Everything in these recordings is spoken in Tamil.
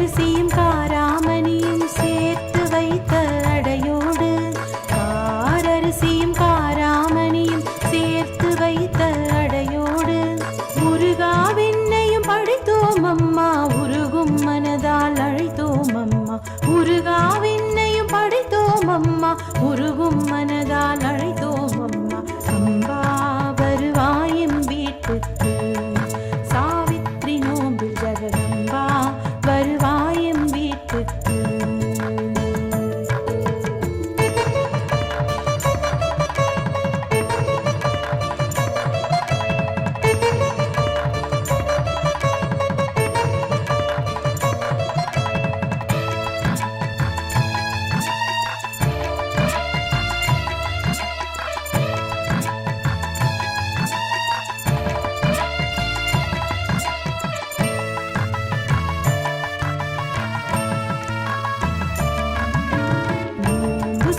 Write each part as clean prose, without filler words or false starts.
காரரிசியும் காராமணியும் சேர்த்து வைத்த அடையோடு, காரரிசியும் காராமணியும் சேர்த்து வைத்த அடையோடு, முருகாவென்னையும் படைத்தோம் அம்மா உருகும் மனதால் அழைத்தோம் அம்மா, முருகாவென்னையும் படைத்தோம் அம்மா உருகும் மனதால் அழைத்தோம் அம்மா. அம்பா வருவாயும் வீட்டுக்கு, சாவித்ரி நோம்பில் ஜெகதம்பா வருவாயும் வீட்டுக்கு.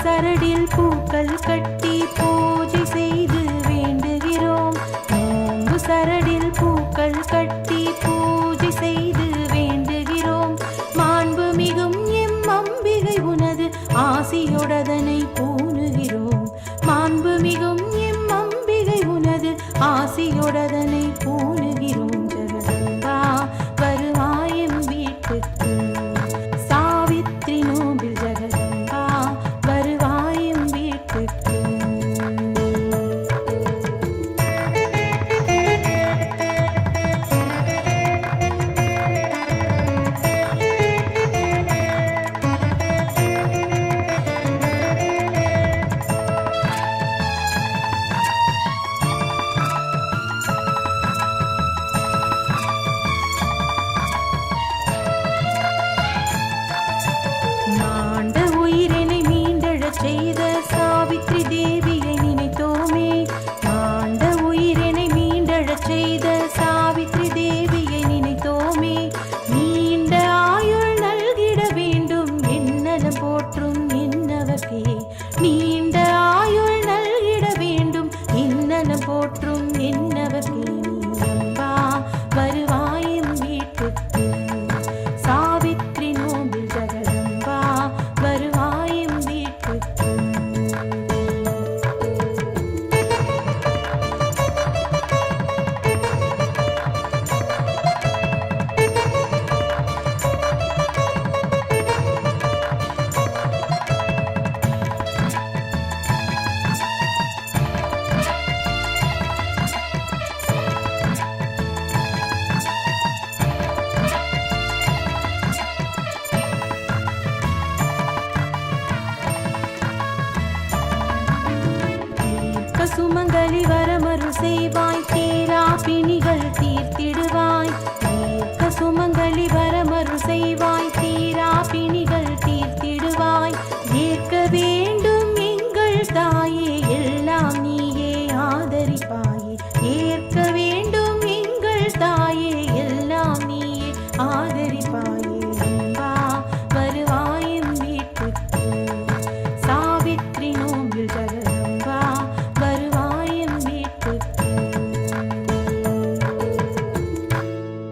சரடில் பூக்கள் கட்டி பூஜை செய்து வேண்டுகிறோம், நோன்பு சரடில் பூக்கள் கட்டி பூஜை செய்து வேண்டுகிறோம். மாண்பு மிகும் எம் அம்பிகை உனது ஆசியோடதனை பூணுகிறோம், மாண்பு மிகும் எம் அம்பிகை உனது ஆசியோடதனை பூணுகிறோம். ஜெகதம்பா வருவாயும் வீட்டுக்கு, சாவித்ரி நோம்பில் ஜெகதம்பா வருவாயும் வீட்டுக்கு. மாண்ட உயிரினை மீண்டெழச் செய்த சாவித்ரி தேவியை நினைத்தோமே, மாண்ட உயிரினை மீண்டெழச் செய்த சாவித்ரி தேவியை நினைத்தோமே. நீண்ட ஆயுள் நல்கிட வேண்டும் என்னலம் போற்றும் என்னவர்க்கே, நீண்ட ஆயுள் நல்கிட வேண்டும் என்னலம் போற்றும் என்னவர்க்கே. அம்பா வருவாயும் வீட்டுக்கு, சாவித்ரி நோம்பில் ஜெகதம்பா வருவாயும் வீட்டுக்கு. சுமங்கலி வரமருள் செய்வாய், தீரா பிணி